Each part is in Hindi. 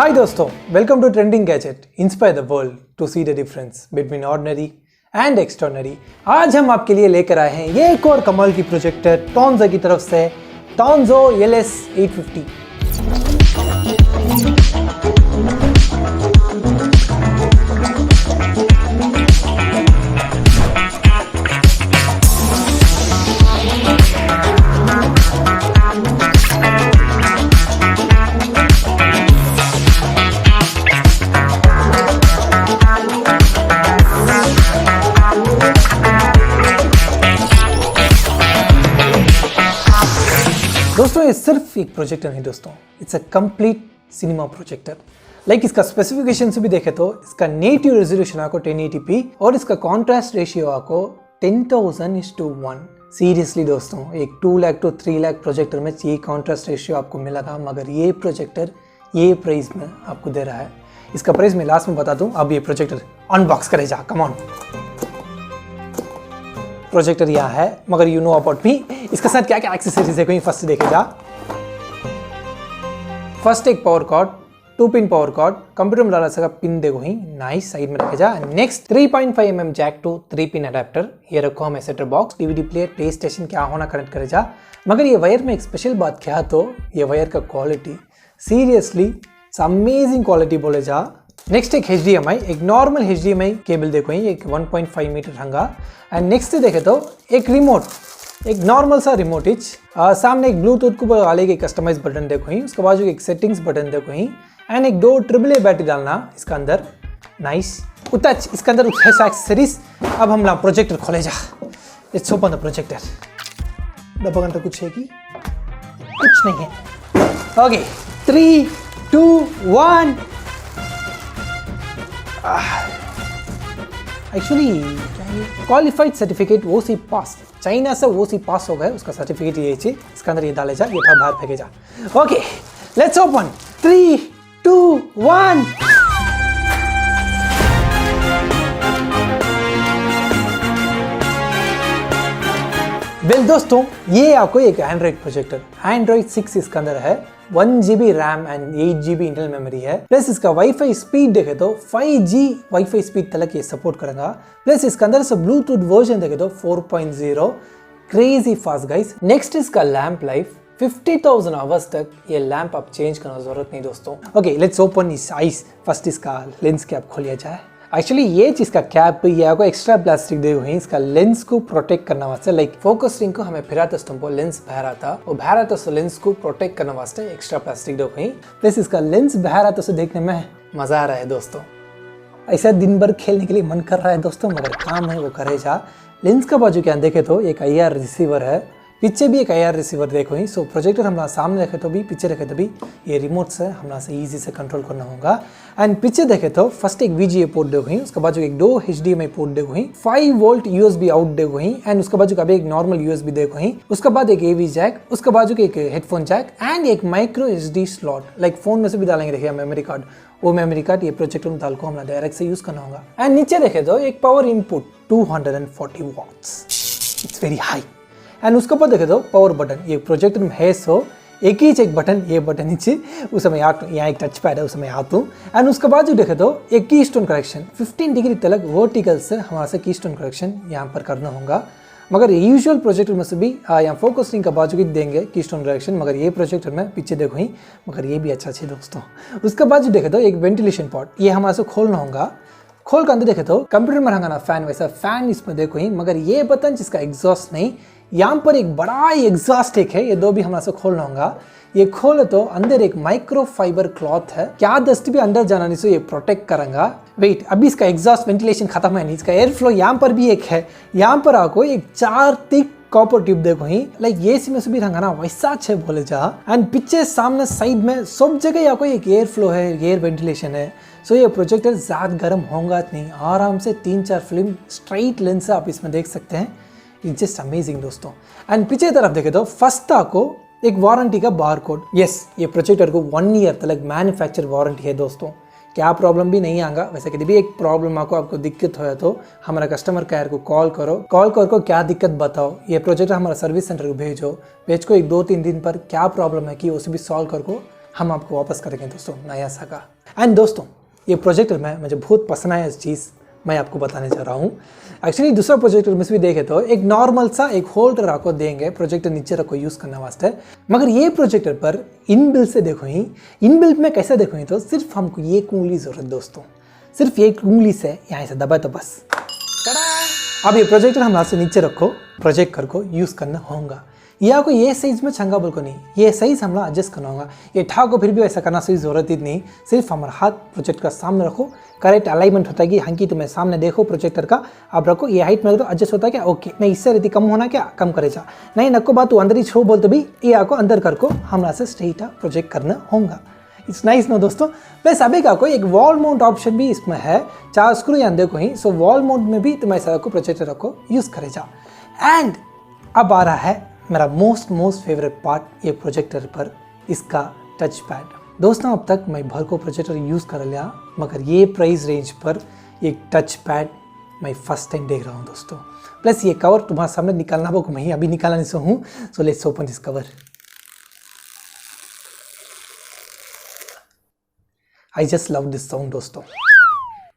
हाय दोस्तों, welcome to trending gadget. Inspire the world to see the difference between ordinary and extraordinary. आज हम आपके लिए लेकर आए हैं ये एक और कमाल की प्रोजेक्टर टॉन्जो की तरफ से, टॉन्जो LS850। दोस्तों ये सिर्फ एक प्रोजेक्टर नहीं दोस्तों, it's a complete cinema projector. Like इसका स्पेसिफिकेशन से भी देखे तो इसका नेटिव रेजोल्यूशन आपको 1080p और इसका कॉन्ट्रास्ट रेशियो आपको 10,000:1। सीरियसली दोस्तों, एक 2 लाख to 3 लाख प्रोजेक्टर में ये कॉन्ट्रास्ट रेशियो आपको मिला था, मगर ये प्रोजेक्टर ये प्राइस में आपको दे रहा है। इसका प्राइस मैं लास्ट में बता दूं। अब ये प्रोजेक्टर अनबॉक्स करे जा, कम ऑन। प्रोजेक्टर यहाँ है, मगर यू नो अबाउट मी, इसके साथ क्या क्या एक्सेसरीज है कोई फर्स्ट देखेगा। फर्स्ट एक power cord, 2 pin power cord, computer में डाला सका पिन देखो ही नाइस साइड में रखे जा। Next 3.5 mm jack to 3 pin adapter, ये रखो हमें set top box, DVD player, play station क्या होना कनेक्ट करे जा। मगर ये वायर में एक स्पेशल बात क्या तो ये वायर का क्वालिटी सीरियसली अमेजिंग क्वालिटी बोले जा। नेक्स्ट एक HDMI, एक नॉर्मल HDMI केबल देखो ही, एक 1.5 मीटर हंगा। एंड नेक्स्ट देखे तो एक रिमोट, एक नॉर्मल सा रिमोट इच, सामने एक ब्लूटूथ को वाले के कस्टमाइज बटन देखो ही, उसके बाद एक सेटिंग्स बटन देखो ही, एंड एक 2 AAA बैटरी डालना इसका अंदर नाइस। उतना इसके अंदर एक्सेसरीज। अब हम ना प्रोजेक्टर खोले जा, लेट्स ओपन द प्रोजेक्टर। डब्बा अंदर कुछ है कि कुछ नहीं है। Okay 3, 2, 1। Actually qualified certificate OC पास, चाइना से OC पास हो गए, उसका सर्टिफिकेट ये चाहिए। इसके अंदर ये डाले जा, ये बाहर फेंके जा। Okay let's open. 3, 2, 1। वेल दोस्तों, ये आपको एक एंड्रॉइड प्रोजेक्टर, एंड्रॉइड 6 इसके अंदर है, 1GB RAM and 8GB internal memory है। प्लस इसका वाईफाई स्पीड देखे तो 5G वाईफाई स्पीड तक ये सपोर्ट करेगा। प्लस इसके अंदर से ब्लूटूथ वर्जन देखे तो 4.0, क्रेजी फास्ट गाइस। नेक्स्ट इसका लैंप लाइफ 50,000 आवर्स तक ये लैंप आप चेंज करना जरूरत नहीं दोस्तों। ओके लेट्स ओपन इस आइस। फर्स्ट इसका लेंस कैप खोलिया जाए। एक्चुअली ये चीज का कैप ये आपको एक्स्ट्रा प्लास्टिक दे हुई इसका लेंस को प्रोटेक्ट करने वास्ते। लाइक फोकस रिंग को हमें फिरा तुमको लेंस बहरा था, वो बहरा तो लेंस को प्रोटेक्ट करने वास्ते एक्स्ट्रा प्लास्टिक दे हुई। प्लस इसका लेंस बहरा तो देखने में मजा आ रहा है दोस्तों। ऐसा दिन भर खेलने के लिए मन कर रहा है दोस्तों, मगर काम है वो करे जा। लेंस का बाजू क्या देखे तो एक IR रिसीवर है, पीछे भी एक IR रिसीवर देखो ही। सो प्रोजेक्टर हमारा सामने रखे तो भी, पीछे रखे तो भी ये रिमोट से हमारा से इजी से कंट्रोल करना होगा। एंड पीछे देखे तो फर्स्ट एक VGA पोर्ट देखो ही, उसके बाद एक 2 HDMI पोर्ट देखो ही, 5 वोल्ट USB आउट देखो ही, एंड उसके बाद एक नॉर्मल USB देखो ही, उसके बाद एक AV जैक, उसके बाद एक हेडफोन जैक एंड एक micro SD slot. Like phone में से भी डालेंगे देखिए मेमोरी कार्ड, वो मेमोरी कार्ड ये प्रोजेक्टर में डाल को हमारा डायरेक्ट से यूज करना होगा। एंड नीचे देखे तो एक power input 240 watts, it's very high. And उसके ऊपर देखे तो पावर बटन, ये प्रोजेक्टर में है सो एक ही एक बटन, ये बटन नीचे उस समय यहाँ एक टच पैड है उस समय आतू। एंड उसके बाद जो देखे तो एक की स्टोन करेक्शन 15 डिग्री तक वर्टिकल से हमारा से की स्टोन करेक्शन यहाँ पर करना होगा। मगर यूजुअल प्रोजेक्टर में से भी यहाँ फोकस रिंग का बाजू भी देंगे की स्टोन करेक्शन, मगर ये प्रोजेक्टर में पीछे देखो ही, मगर ये भी अच्छा है दोस्तों। उसके बाद जो देखे तो एक वेंटिलेशन पॉट, ये हमारे से खोलना होगा। खोल कर अंदर देखे तो कंप्यूटर में रंगाना फैन, वैसा फैन इसमें देखो ही, मगर ये बटन जिसका एग्जॉस्ट नहीं, यहाँ पर एक बड़ा ही एग्जॉस्ट एक है, ये 2 भी हमारे से खोलना होगा। ये खोले तो अंदर एक माइक्रो फाइबर क्लॉथ है, क्या दस्त भी अंदर जाना नहीं, सो ये प्रोटेक्ट करेंगा। वेट, अभी इसका एग्जॉस्ट वेंटिलेशन खत्म है नहीं, इसका एयर फ्लो यहाँ पर भी एक है। यहाँ पर आपको एक 4 थिक कॉपर ट्यूब देखो ही, लाइक ये सी में से भी रंगाना वैसा अच्छे बोले जा। एंड पीछे सामने साइड में सब जगह आपको एक एयर फ्लो है, एयर वेंटिलेशन है। सो ये प्रोजेक्टर ज्यादा गर्म होगा नहीं, आराम से 3-4 फिल्म स्ट्राइट लेंस आप इसमें देख सकते हैं। इट्स जस्ट अमेजिंग दोस्तों। एंड पीछे तरफ देखे तो फर्स्ट को एक वारंटी का बार कोड। यस, ये प्रोजेक्टर को 1 ईयर तक मैन्युफैक्चर वारंटी है दोस्तों। क्या प्रॉब्लम भी नहीं आएगा। वैसे कभी भी एक प्रॉब्लम आपको दिक्कत हो तो हमारा कस्टमर केयर को कॉल करो, कॉल कर क्या दिक्कत बताओ, ये प्रोजेक्ट हमारा सर्विस सेंटर को भेज को एक 2-3 दिन पर क्या प्रॉब्लम है कि उसे भी सॉल्व कर को हम आपको वापस करेंगे दोस्तों नया सागा। एंड दोस्तों ये प्रोजेक्टर में मुझे बहुत पसंद आया चीज़ मैं आपको बताने जा रहा हूँ। एक्चुअली दूसरा प्रोजेक्टर में भी देखे तो एक नॉर्मल सा एक होल्डर आपको देंगे प्रोजेक्टर नीचे रखो यूज़ करने वास्ते, मगर ये प्रोजेक्टर पर इनबिल्ट से देखो ही, इनबिल्ट में कैसे देखो ही तो सिर्फ हमको ये उंगली ज़रूरत दोस्तों, सिर्फ एक उंगली से यहाँ से दबा तो बस अब ये प्रोजेक्टर हम से नीचे रखो प्रोजेक्ट कर को यूज़ करना होगा। ये आपको ये साइज में चंगा बोल को नहीं, ये साइज हमला एडजस्ट करना होगा। ये ठा को फिर भी ऐसा करना सही ज़रूरत ही नहीं, सिर्फ हमारा हाथ प्रोजेक्ट का सामने रखो, करेक्ट अलाइनमेंट होता है कि हंकी तुम्हें सामने देखो प्रोजेक्टर का, आप रखो ये हाइट में तो एडजस्ट होता है क्या, ओके नहीं इससे रहती कम होना क्या कम करे जा नहीं नको बात तू अंदर ही छो बोल तो भी ये आपको अंदर कर को हमारा से स्ट्रेट प्रोजेक्ट करना होगा। इट्स नाइस नो दोस्तों। प्लस अभी का कोई एक वॉल माउंट ऑप्शन भी इसमें है, 4 स्क्रू या देखो ही, सो वॉल माउंट में भी तुम ऐसा रखो प्रोजेक्टर रखो यूज़ करे जा। एंड अब आ रहा है मेरा मोस्ट फेवरेट पार्ट ये प्रोजेक्टर पर, इसका टच पैड। दोस्तों अब तक मैं भर को प्रोजेक्टर यूज़ कर लिया, मगर ये प्राइस रेंज पर एक टच पैड मैं फर्स्ट टाइम देख रहा हूँ दोस्तों। प्लस ये कवर तुम्हारे सामने निकालना वो मैं अभी निकालना नहीं हूँ, so let's open this cover. I just love this sound दोस्तों।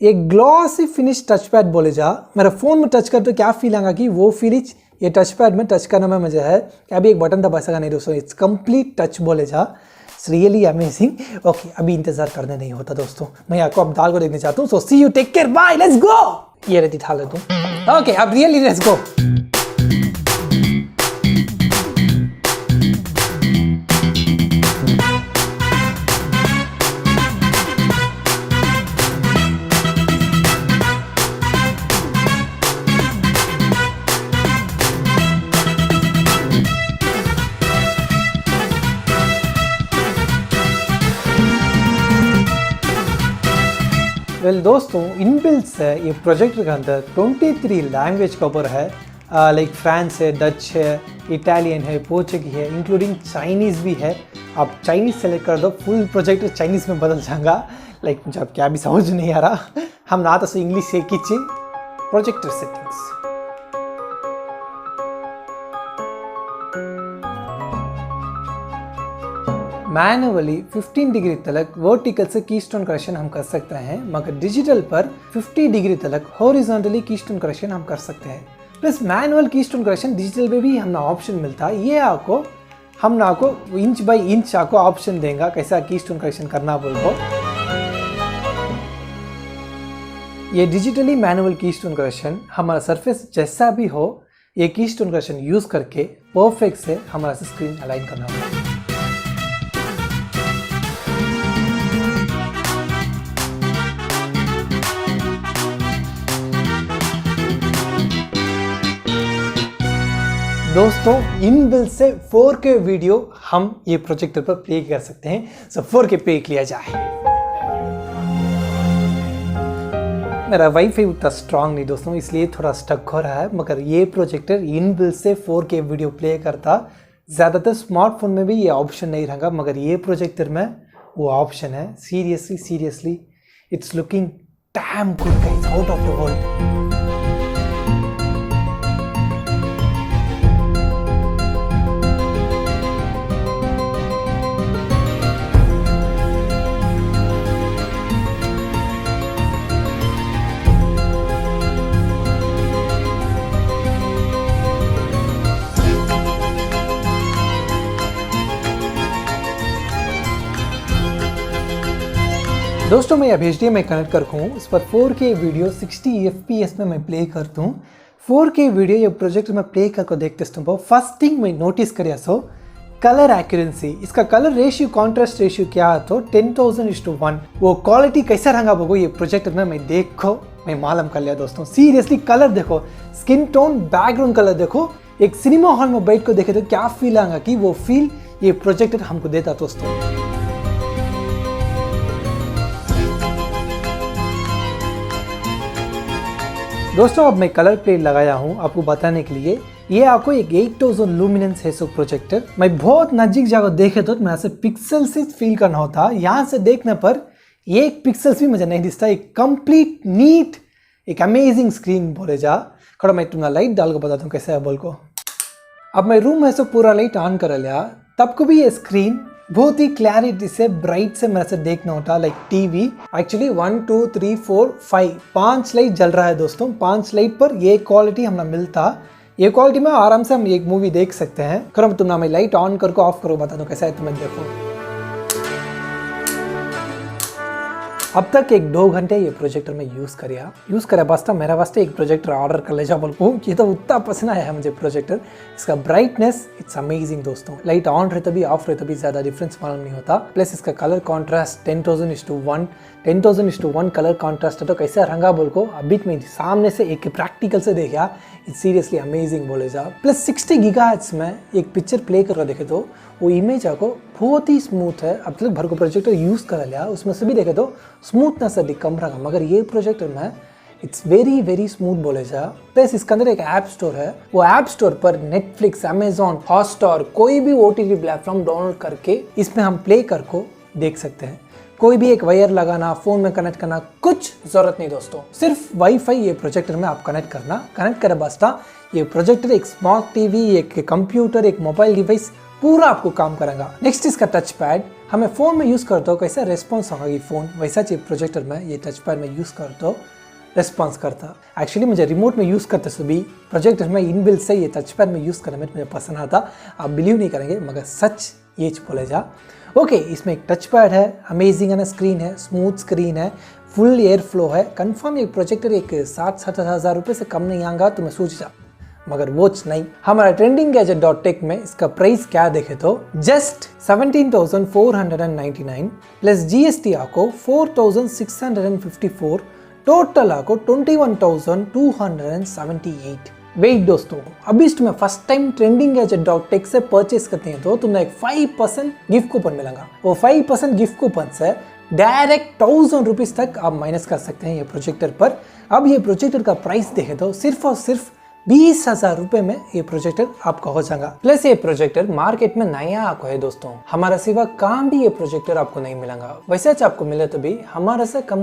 ये ग्लॉसी फिनिश टच पैड बोले जा, मेरा फ़ोन में टच कर तो क्या फील आएगा कि वो फीलिंग ये टच पैड में टच करने में मजा है कि अभी एक बटन दबा सका नहीं दोस्तों, इट्स कंप्लीट टच बोले जा, इट्स रियली अमेजिंग। ओके अभी इंतजार करने नहीं होता दोस्तों, मैं आपको अब दाल को देखने चाहता हूँ। So see you, take care, bye, let's go. ये रहती था ले तुम, ओके अब रियली लेट्स गो। वेल दोस्तों इनबिल्ट से ये प्रोजेक्टर के अंदर 23 लैंग्वेज कवर है, लाइक फ्रांस है, डच है, इटालियन है, पोर्चुगी है, इंक्लूडिंग चाइनीज़ भी है। आप चाइनीज़ सेलेक्ट कर दो फुल प्रोजेक्टर चाइनीज़ में बदल जाएगा, लाइक मुझे अब क्या भी समझ नहीं आ रहा। हम ना तो इंग्लिश से खींचे प्रोजेक्टर सेटिंग्स। मैनुअली 15 डिग्री तक वर्टिकल से कीस्टोन करेक्शन हम कर सकते हैं, मगर डिजिटल पर 50 डिग्री तक हॉरिजॉन्टली कीस्टोन करेक्शन हम कर सकते हैं। Plus manual keystone correction digital में भी हमें ऑप्शन मिलता है, ये आपको हम ना को इंच बाई इंच आपको ऑप्शन देंगे कैसा कीस्टोन करेक्शन करना बोल को। ये डिजिटली मैनुअल कीस्टोन करेक्शन हमारा सरफेस जैसा भी हो, ये कीस्टोन करेक्शन यूज़ करके परफेक्ट से हमारा स्क्रीन अलाइन करना होगा। दोस्तों इनबिल्ट से 4K वीडियो हम ये प्रोजेक्टर पर प्ले कर सकते हैं, सो 4K प्ले किया जाए। मेरा वाईफाई उतना स्ट्रांग नहीं दोस्तों, इसलिए थोड़ा स्टक हो रहा है, मगर ये प्रोजेक्टर इनबिल्ट से 4K वीडियो प्ले करता। ज़्यादातर स्मार्टफोन में भी ये ऑप्शन नहीं रहेगा, मगर ये प्रोजेक्टर में वो ऑप्शन है। Seriously it's looking damn good guys, out of the world. दोस्तों मैं अब HDMI कनेक्ट कर हूँ, इस पर 4K वीडियो 60 FPS में मैं प्ले करता हूँ। 4K वीडियो ये प्रोजेक्ट में प्ले करके देखते हो, फर्स्ट थिंग मैं नोटिस करिया सो कलर एक्यूरेंसी, इसका कलर रेशियो कॉन्ट्रास्ट रेशियो क्या है तो 10,000:1। वो क्वालिटी कैसा रंगा बोगो ये प्रोजेक्टर में मैं देखो मैं मालूम कर लिया दोस्तों। सीरियसली कलर देखो, स्किन टोन, बैकग्राउंड कलर देखो, एक सिनेमा हॉल में बैठ कर देखे तो क्या फील आएगा कि वो फील ये प्रोजेक्टर हमको देता दोस्तों। दोस्तों अब मैं कलर प्लेट लगाया हूँ आपको बताने के लिए। ये आपको एक 8000 लुमिनेंस है सो प्रोजेक्टर। मैं बहुत नज़दीक जाकर देखे तो मैं ऐसे पिक्सल से फील करना होता, यहाँ से देखने पर एक पिक्सल्स भी मुझे नहीं दिखता। एक कंप्लीट नीट एक अमेजिंग स्क्रीन बोले जा। खड़ा मैं तुम्हारा लाइट डाल कर बताता हूँ कैसे है बोल को। अब मैं रूम में से पूरा लाइट ऑन कर लिया, तब को भी ये स्क्रीन बहुत ही क्लैरिटी से ब्राइट से मेरे से देखना होता लाइक टीवी। एक्चुअली 1 2 3 4 5 5 लाइट जल रहा है दोस्तों। 5 लाइट पर ये क्वालिटी हमें मिलता। ये क्वालिटी में आराम से हम एक मूवी देख सकते हैं। करो तुम ना मैं लाइट ऑन करके ऑफ करो, बता दो कैसा है तुम्हें, देखो। अब तक 1-2 घंटे ये प्रोजेक्टर में यूज़ करे वास्ता मेरा वास्ते एक प्रोजेक्टर ऑर्डर कर ले जाओ बोल को। ये तो उतना पसंद आया है मुझे प्रोजेक्टर। इसका ब्राइटनेस इट्स अमेजिंग दोस्तों। लाइट ऑन रहता भी ऑफ रहता भी ज़्यादा डिफरेंस मालूम नहीं होता। प्लस इसका कलर कॉन्ट्रास्ट 10,000:1 कलर कॉन्ट्रास्ट है तो कैसा रंगा बोल को अभी मैं सामने से एक प्रैक्टिकल से देखा। इट्स सीरियसली अमेजिंग बोले जा। प्लस 60 गीगाहर्ट्ज़ में एक पिक्चर प्ले कर रहा देखे तो वो इमेज आपको बहुत ही स्मूथ है। अब तक भर को प्रोजेक्टर यूज़ कर लिया उसमें से भी देखे तो स्मूथनेस अभी कम रहा, मगर ये प्रोजेक्टर में इट्स वेरी वेरी स्मूथ बोले जा। प्लस इसके अंदर एक ऐप स्टोर है। वो ऐप स्टोर पर नेटफ्लिक्स, अमेजॉन, हॉटस्टार कोई भी OTT प्लेटफॉर्म डाउनलोड करके इसमें हम प्ले कर को देख सकते हैं। कोई भी एक वायर लगाना, फ़ोन में कनेक्ट करना कुछ ज़रूरत नहीं दोस्तों। सिर्फ वाईफाई ये प्रोजेक्टर में आप कनेक्ट करे बस्ता ये प्रोजेक्टर एक स्मार्ट टीवी, एक कंप्यूटर, एक मोबाइल डिवाइस पूरा आपको काम करेगा। नेक्स्ट इसका टच पैड। हमें फ़ोन में यूज़ करते हो कैसा रेस्पॉन्स होगा ये फ़ोन, वैसा चाहिए प्रोजेक्टर में ये टच पैड में यूज़ करते हो रेस्पॉन्स करता। एक्चुअली मुझे रिमोट में यूज़ करते सभी प्रोजेक्टर में इनबिल्ट से ये टच पैड में यूज़ करने में मुझे पसंद आता। आप बिलीव नहीं करेंगे मगर सच ये बोले जा। ओके, इसमें एक टच पैड है, अमेजिंग है ना, स्क्रीन है, स्मूथ स्क्रीन है, फुल एयर फ्लो है। कंफर्म ये प्रोजेक्टर एक 60-70 हज़ार रुपये से कम नहीं आएगा तो मैं सोच जा, मगर वो नहीं। हमारा trendinggadget.tech में इसका प्राइस क्या देखे तो जस्ट 17,499 प्लस GST आपको 4,654, टोटल आपको 21,278। वेट दोस्तों, अभी तुम्हें फर्स्ट टाइम trendinggadget.tech से परचेस करते हैं तो तुम्हें एक 5% गिफ्ट कूपन मिलेगा। वो 5% गिफ्ट कूपन से डायरेक्ट 1000 रुपीज़ तक आप माइनस कर सकते हैं ये प्रोजेक्टर पर। अब ये प्रोजेक्टर का प्राइस देखे तो सिर्फ और सिर्फ 20,000 रुपए में ये प्रोजेक्टर आपका हो जाएगा। प्लस ये प्रोजेक्टर मार्केट में नया आपको है दोस्तों। हमारा सिवा काम भी ये प्रोजेक्टर आपको नहीं मिलेगा। वैसे आपको मिले तो भी हमारे से कम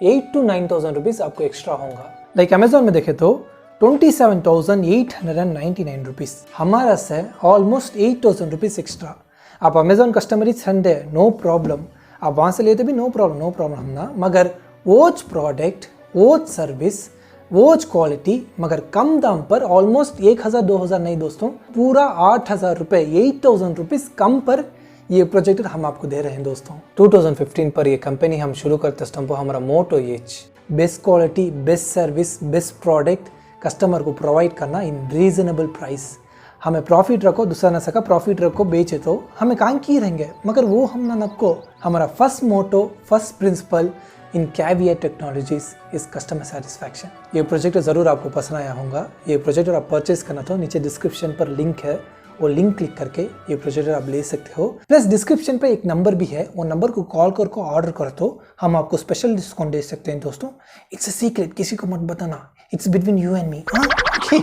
8 to 9,000 रुपीज़ आपको एक्स्ट्रा होगा। लाइक अमेजोन में देखे तो 27,899 रुपीज़, हमारा से ऑलमोस्ट 8,000 रुपीज़ एक्स्ट्रा। आप Amazon customer Sunday no problem, आप वहाँ से लेते भी नो प्रॉब्लम हम ना, मगर वोच प्रोडक्ट, वोच सर्विस, वोच क्वालिटी, मगर कम दाम पर ऑलमोस्ट 1,000-2,000 नहीं दोस्तों, पूरा 8,000 रुपये, 8,000 रुपीज़ कम पर ये प्रोजेक्टर हम आपको दे रहे हैं दोस्तों। 2015 पर ये कंपनी हम शुरू करते हैं। हमारा मोटो ये best quality, best service, best product customer को प्रोवाइड करना इन रीजनेबल प्राइस। हमें प्रॉफिट रखो, दूसरा न सका प्रॉफिट रखो, बेचे तो हमें काम की रहेंगे, मगर वो हम ना नको। हमारा फर्स्ट मोटो, फर्स्ट प्रिंसिपल इन कैवियर टेक्नोलॉजीज इस कस्टमर सेटिस्फैक्शन। ये प्रोजेक्टर ज़रूर आपको पसंद आया होगा। ये प्रोजेक्टर आप परचेज करना तो नीचे डिस्क्रिप्शन पर लिंक है, वो लिंक क्लिक करके ये प्रोजेक्टर आप ले सकते हो। प्लस डिस्क्रिप्शन पे एक नंबर भी है, वो नंबर को कॉल करके ऑर्डर कर तो हम आपको स्पेशल डिस्काउंट दे सकते हैं दोस्तों। इट्स अ सीक्रेट, किसी को मत बताना, it's between you and me. Okay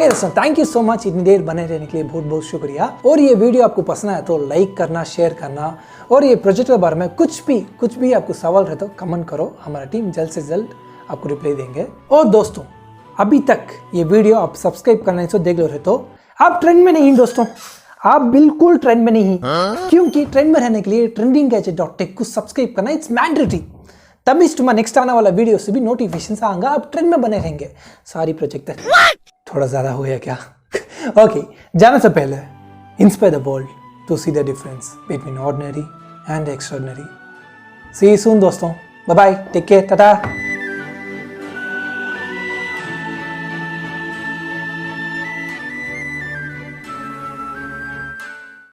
दोस्तों, थैंक यू सो मच इतनी देर बने रहने के लिए, बहुत बहुत शुक्रिया। और ये वीडियो आपको पसंद आया तो लाइक करना, शेयर करना, और ये प्रोजेक्ट के बारे में कुछ भी आपको सवाल रहे तो कमेंट करो, हमारा टीम जल्द से जल्द आपको रिप्लाई देंगे। और दोस्तों, अभी तक ये वीडियो आप सब्सक्राइब करने से देख लो रहे तो आप ट्रेंड में नहीं दोस्तों, आप बिल्कुल ट्रेंड में नहीं, क्योंकि ट्रेंड में रहने के लिए trendinggadget.tech को सब्सक्राइब करना इट्स मैंडेटरी। तभी तुम्हारा नेक्स्ट आने वाला वीडियो से भी नोटिफिकेशन आएगा, आप ट्रेंड में बने रहेंगे। सारी प्रोजेक्टर थोड़ा ज़्यादा हो गया क्या? ओके, जाने से पहले inspire the world to see the difference between ordinary and extraordinary. See you soon दोस्तों, bye bye, take care, Tata.